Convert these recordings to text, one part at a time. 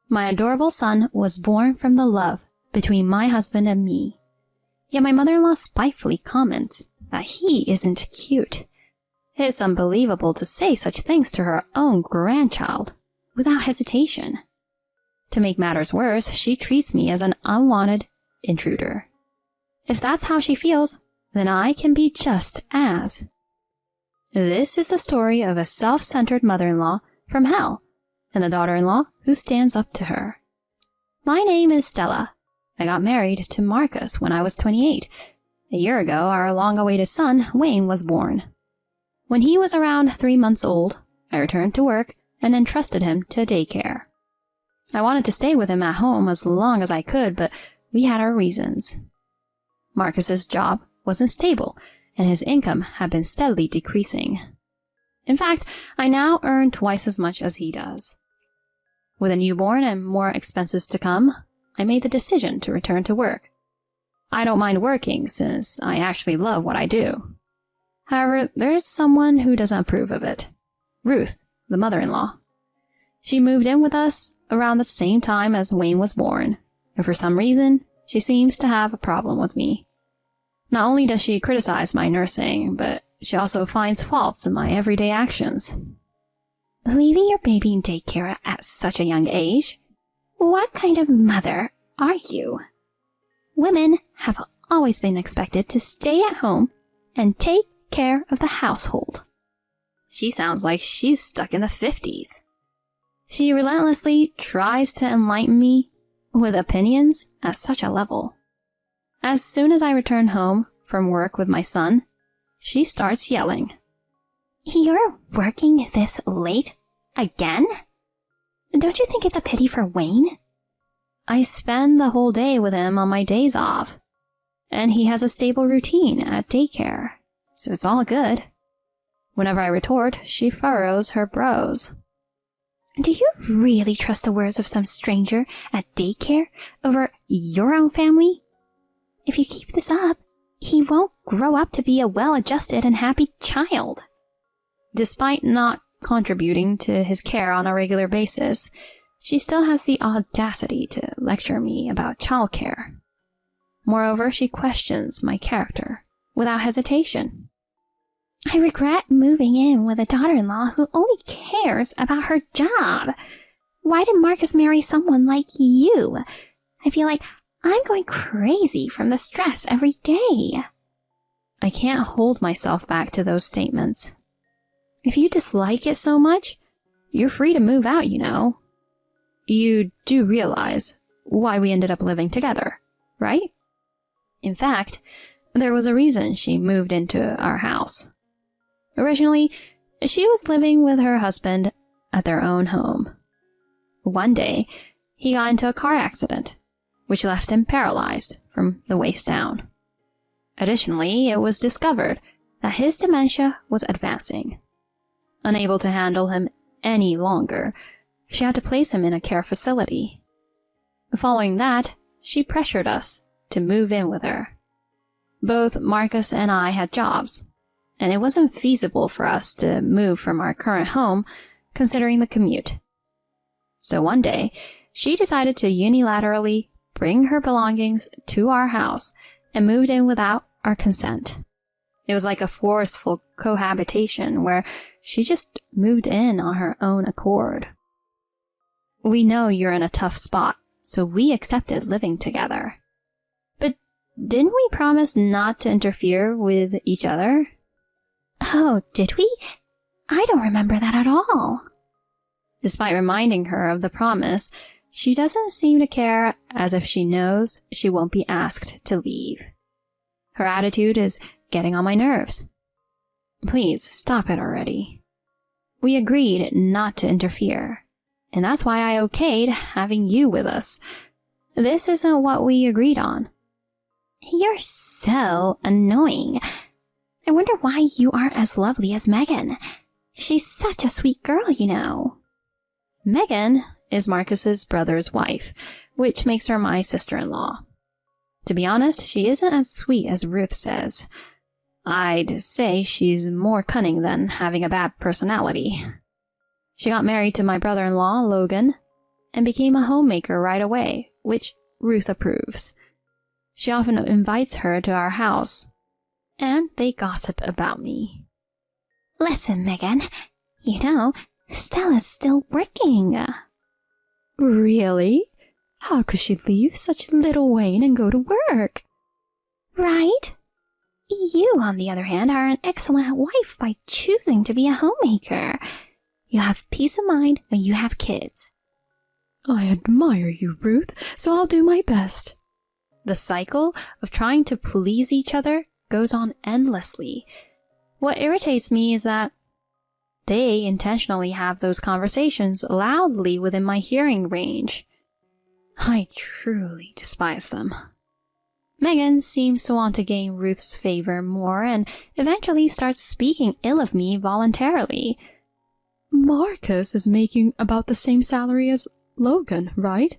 My adorable son was born from the love between my husband and me. Yet my mother-in-law spitefully comments that he isn't cute. It's unbelievable to say such things to her own grandchild without hesitation. To make matters worse, she treats me as an unwanted intruder. If that's how she feels, then I can be just as. This is the story of a self-centered mother-in-law from hell and a daughter-in-law who stands up to her. My name is Stella. I got married to Marcus when I was 28. A year ago, our long-awaited son, Wayne, was born. When he was around 3 months old, I returned to work and entrusted him to daycare. I wanted to stay with him at home as long as I could, but we had our reasons. Marcus's job wasn't stable, and his income had been steadily decreasing. In fact, I now earn twice as much as he does. With a newborn and more expenses to come, I made the decision to return to work. I don't mind working since I actually love what I do. However, there's someone who doesn't approve of it. Ruth, the mother-in-law. She moved in with us around the same time as Wayne was born, and for some reason, she seems to have a problem with me. Not only does she criticize my nursing, but she also finds faults in my everyday actions. Leaving your baby in daycare at such a young age? What kind of mother are you? Women have always been expected to stay at home and take care of the household. She sounds like she's stuck in the 50s. She relentlessly tries to enlighten me with opinions at such a level. As soon as I return home from work with my son, she starts yelling. You're working this late again? Don't you think it's a pity for Wayne? I spend the whole day with him on my days off, and he has a stable routine at daycare, so it's all good. Whenever I retort, she furrows her brows. Do you really trust the words of some stranger at daycare over your own family? If you keep this up, he won't grow up to be a well-adjusted and happy child. Despite not contributing to his care on a regular basis, she still has the audacity to lecture me about childcare. Moreover, she questions my character without hesitation. I regret moving in with a daughter-in-law who only cares about her job. Why did Marcus marry someone like you? I feel like I'm going crazy from the stress every day. I can't hold myself back to those statements. If you dislike it so much, you're free to move out, you know. You do realize why we ended up living together, right? In fact, there was a reason she moved into our house. Originally, she was living with her husband at their own home. One day, he got into a car accident, which left him paralyzed from the waist down. Additionally, it was discovered that his dementia was advancing. Unable to handle him any longer, she had to place him in a care facility. Following that, she pressured us to move in with her. Both Marcus and I had jobs, and it wasn't feasible for us to move from our current home considering the commute. So one day, she decided to unilaterally bring her belongings to our house and moved in without our consent. It was like a forceful cohabitation where she just moved in on her own accord. We know you're in a tough spot, so we accepted living together. But didn't we promise not to interfere with each other? Oh, did we? I don't remember that at all. Despite reminding her of the promise, she doesn't seem to care, as if she knows she won't be asked to leave. Her attitude is getting on my nerves. Please, stop it already. We agreed not to interfere, and that's why I okayed having you with us. This isn't what we agreed on. You're so annoying. I wonder why you aren't as lovely as Megan. She's such a sweet girl, you know. Megan is Marcus's brother's wife, which makes her my sister-in-law. To be honest, she isn't as sweet as Ruth says. I'd say she's more cunning than having a bad personality. She got married to my brother-in-law, Logan, and became a homemaker right away, which Ruth approves. She often invites her to our house, and they gossip about me. Listen, Megan, you know, Stella's still working. Really? How could she leave such little Wayne and go to work? Right? You, on the other hand, are an excellent wife by choosing to be a homemaker. You have peace of mind when you have kids. I admire you, Ruth, so I'll do my best. The cycle of trying to please each other goes on endlessly. What irritates me is that they intentionally have those conversations loudly within my hearing range. I truly despise them. Megan seems to want to gain Ruth's favor more and eventually starts speaking ill of me voluntarily. Marcus is making about the same salary as Logan, right?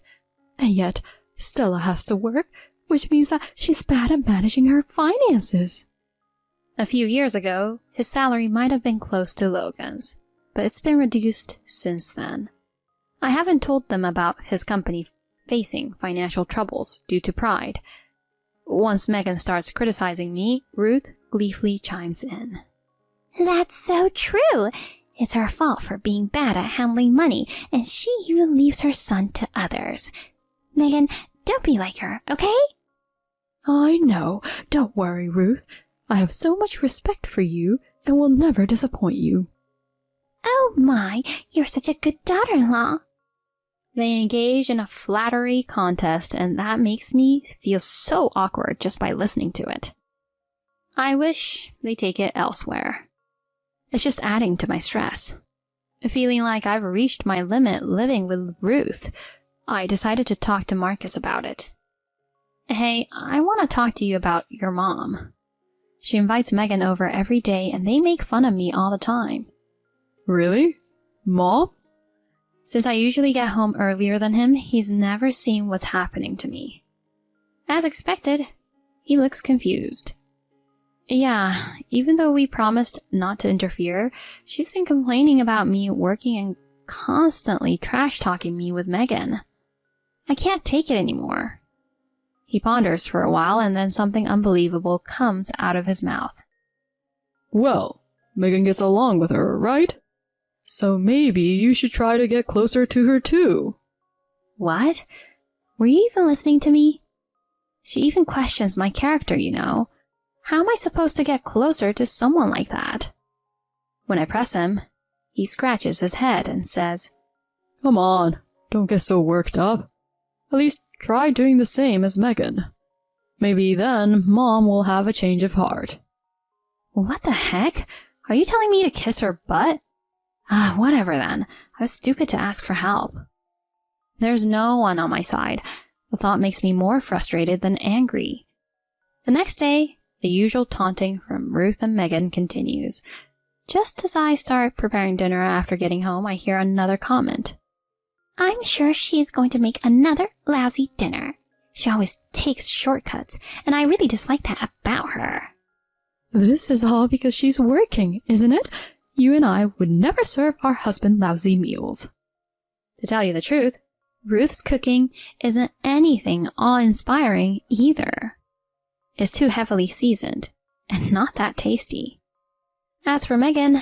And yet Stella has to work, which means that she's bad at managing her finances. A few years ago, his salary might have been close to Logan's, but it's been reduced since then. I haven't told them about his company facing financial troubles due to pride. Once Megan starts criticizing me, Ruth gleefully chimes in. That's so true. It's her fault for being bad at handling money, and she even leaves her son to others. Megan, don't be like her, okay? I know. Don't worry, Ruth. I have so much respect for you and will never disappoint you. Oh my, you're such a good daughter-in-law. They engage in a flattery contest, and that makes me feel so awkward just by listening to it. I wish they take it elsewhere. It's just adding to my stress. Feeling like I've reached my limit living with Ruth, I decided to talk to Marcus about it. Hey, I want to talk to you about your mom. She invites Megan over every day, and they make fun of me all the time. Really? Mom? Since I usually get home earlier than him, he's never seen what's happening to me. As expected, he looks confused. Yeah, even though we promised not to interfere, she's been complaining about me working and constantly trash-talking me with Megan. I can't take it anymore. He ponders for a while, and then something unbelievable comes out of his mouth. Well, Megan gets along with her, right? So maybe you should try to get closer to her too. What? Were you even listening to me? She even questions my character, you know. How am I supposed to get closer to someone like that? When I press him, he scratches his head and says, Come on, don't get so worked up. At least try doing the same as Megan. Maybe then Mom will have a change of heart. What the heck? Are you telling me to kiss her butt? Whatever then. I was stupid to ask for help. There's no one on my side. The thought makes me more frustrated than angry. The next day, the usual taunting from Ruth and Megan continues. Just as I start preparing dinner after getting home, I hear another comment. I'm sure she's going to make another lousy dinner. She always takes shortcuts, and I really dislike that about her. This is all because she's working, isn't it? You and I would never serve our husband lousy meals. To tell you the truth, Ruth's cooking isn't anything awe-inspiring either. It's too heavily seasoned, and not that tasty. As for Megan,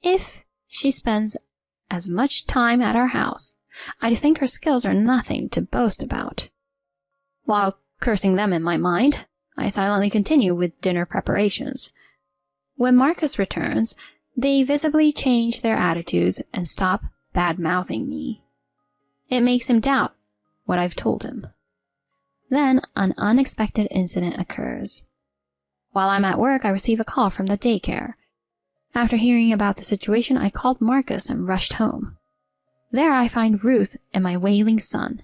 if she spends as much time at our house, I think her skills are nothing to boast about. While cursing them in my mind, I silently continue with dinner preparations. When Marcus returns, they visibly change their attitudes and stop bad-mouthing me. It makes him doubt what I've told him. Then an unexpected incident occurs. While I'm at work, I receive a call from the daycare. After hearing about the situation, I called Marcus and rushed home. There I find Ruth and my wailing son.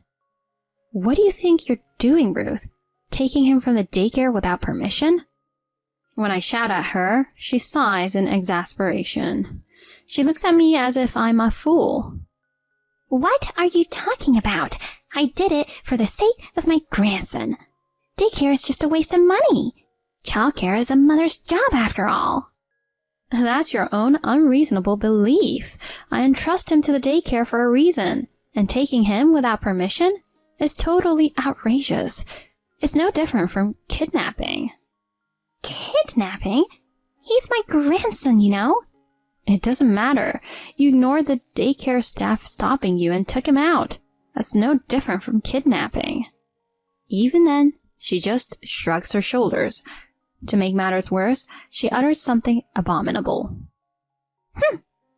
What do you think you're doing, Ruth? Taking him from the daycare without permission? When I shout at her, she sighs in exasperation. She looks at me as if I'm a fool. What are you talking about? I did it for the sake of my grandson. Daycare is just a waste of money. Childcare is a mother's job after all. That's your own unreasonable belief. I entrust him to the daycare for a reason. and taking him without permission is totally outrageous. It's no different from kidnapping. Kidnapping? He's my grandson, you know. It doesn't matter. You ignored the daycare staff stopping you and took him out. That's no different from kidnapping. Even then, she just shrugs her shoulders. To make matters worse, she utters something abominable.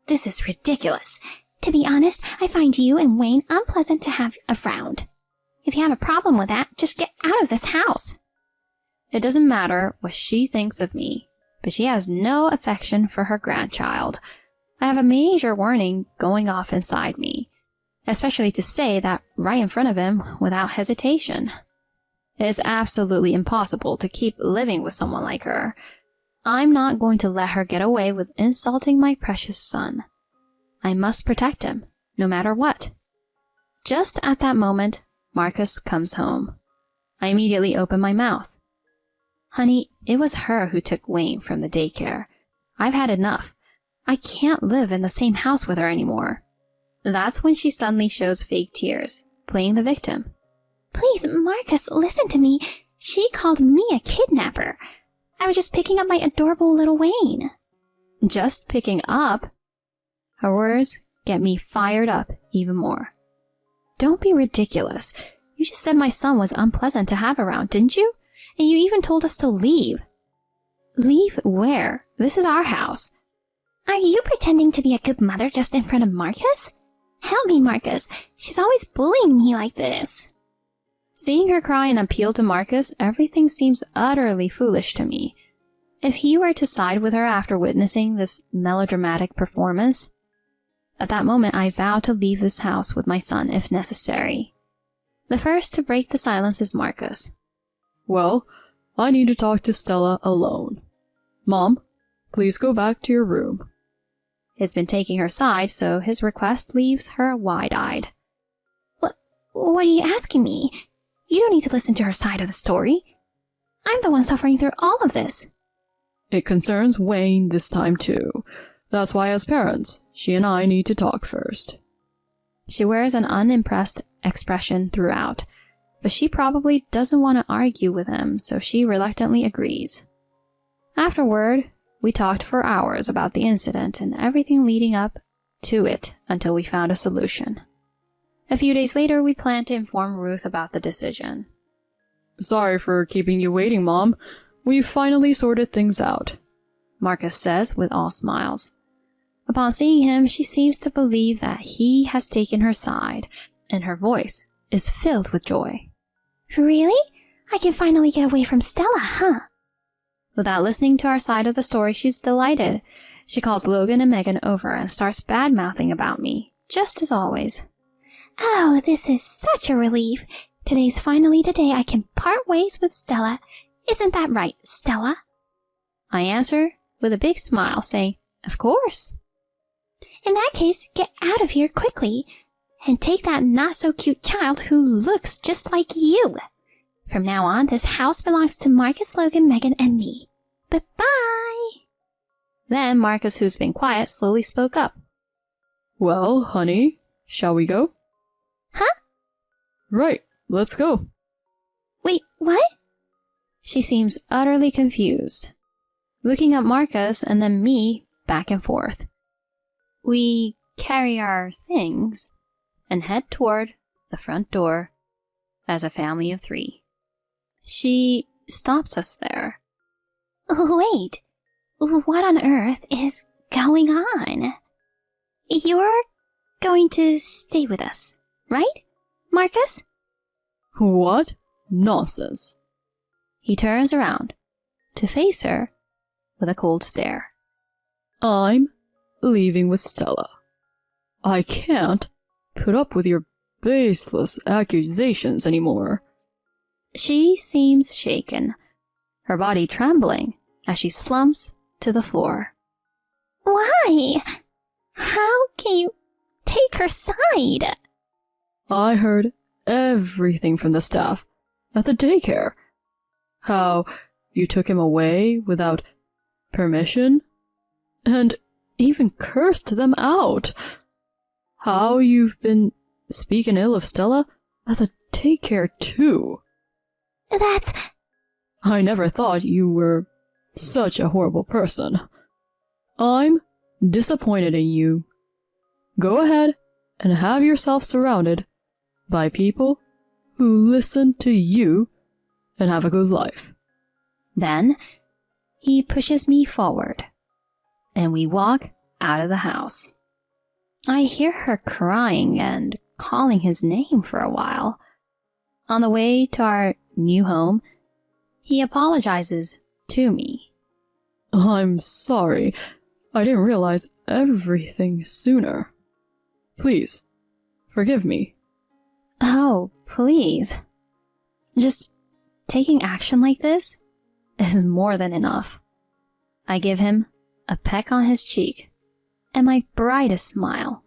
This is ridiculous. To be honest, I find you and Wayne unpleasant to have around. If you have a problem with that, just get out of this house. It doesn't matter what she thinks of me, but she has no affection for her grandchild. I have a major warning going off inside me, especially to say that right in front of him without hesitation. It is absolutely impossible to keep living with someone like her. I'm not going to let her get away with insulting my precious son. I must protect him, no matter what. Just at that moment, Marcus comes home. I immediately open my mouth. Honey, it was her who took Wayne from the daycare. I've had enough. I can't live in the same house with her anymore. That's when she suddenly shows fake tears, playing the victim. Please, Marcus, listen to me. She called me a kidnapper. I was just picking up my adorable little Wayne. Just picking up? Her words get me fired up even more. Don't be ridiculous. You just said my son was unpleasant to have around, didn't you? And you even told us to leave. Leave where? This is our house. Are you pretending to be a good mother just in front of Marcus? Help me, Marcus. She's always bullying me like this. Seeing her cry and appeal to Marcus, everything seems utterly foolish to me. If he were to side with her after witnessing this melodramatic performance, at that moment I vow to leave this house with my son if necessary. The first to break the silence is Marcus. Well, I need to talk to Stella alone. Mom, please go back to your room. He's been taking her side, so his request leaves her wide-eyed. What are you asking me? You don't need to listen to her side of the story. I'm the one suffering through all of this. It concerns Wayne this time too. That's why as parents, she and I need to talk first. She wears an unimpressed expression throughout, but she probably doesn't want to argue with him, so she reluctantly agrees. Afterward, we talked for hours about the incident and everything leading up to it until we found a solution. A few days later, we planned to inform Ruth about the decision. Sorry for keeping you waiting, Mom. We've finally sorted things out, Marcus says with all smiles. Upon seeing him, she seems to believe that he has taken her side, and her voice is filled with joy. Really? I can finally get away from Stella, huh? Without listening to our side of the story, she's delighted. She calls Logan and Megan over and starts bad-mouthing about me, just as always. Oh, this is such a relief. Today's finally the day I can part ways with Stella. Isn't that right, Stella? I answer with a big smile, saying, Of course. In that case, get out of here quickly, and take that not-so-cute child who looks just like you. From now on, this house belongs to Marcus, Logan, Megan, and me. Bye-bye. Then Marcus, who's been quiet, slowly spoke up. Well, honey, shall we go? Huh? Right, let's go. Wait, what? She seems utterly confused, looking at Marcus and then me back and forth. We carry our things and head toward the front door as a family of 3. She stops us there. Wait, what on earth is going on? You're going to stay with us, right, Marcus? What? Nonsense. He turns around to face her with a cold stare. I'm leaving with Stella. I can't put up with your baseless accusations anymore. She seems shaken, her body trembling as she slumps to the floor. Why? How can you take her side? I heard everything from the staff at the daycare. How you took him away without permission, and even cursed them out. How you've been speaking ill of Stella at the daycare too. That's... I never thought you were such a horrible person. I'm disappointed in you. Go ahead and have yourself surrounded by people who listen to you and have a good life. Then he pushes me forward, and we walk out of the house. I hear her crying and calling his name for a while. On the way to our new home, he apologizes to me. I'm sorry. I didn't realize everything sooner. Please, forgive me. Oh, please. Just taking action like this is more than enough. I give him a peck on his cheek and my brightest smile.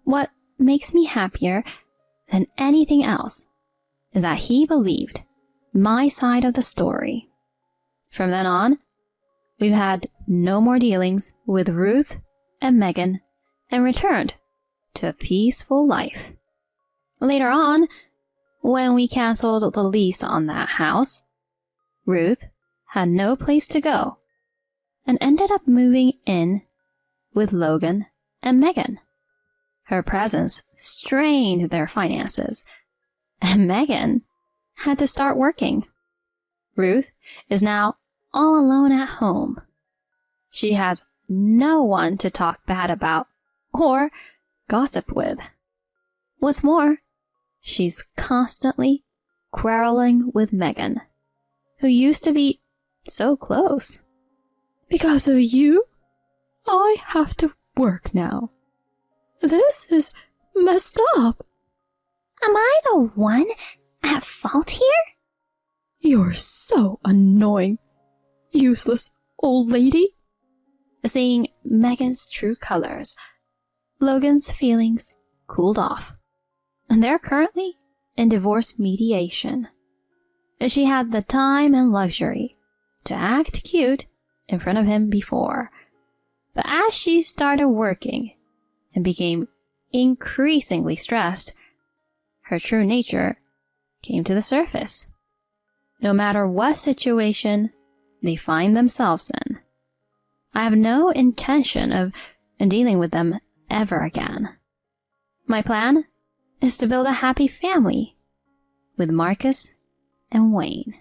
What makes me happier than anything else is that he believed my side of the story. From then on, we've had no more dealings with Ruth and Megan and returned to a peaceful life. Later on, when we canceled the lease on that house, Ruth had no place to go and ended up moving in with Logan and Megan. Her presence strained their finances, and Megan had to start working. Ruth is now all alone at home. She has no one to talk bad about or gossip with. What's more, she's constantly quarreling with Megan, who used to be so close. Because of you, I have to work now. This is messed up. Am I the one at fault here? You're so annoying, useless old lady. Seeing Megan's true colors, Logan's feelings cooled off, and they're currently in divorce mediation. She had the time and luxury to act cute in front of him before, but as she started working and became increasingly stressed, her true nature came to the surface. No matter what situation they find themselves in, I have no intention of dealing with them ever again. My plan is to build a happy family with Marcus and Wayne.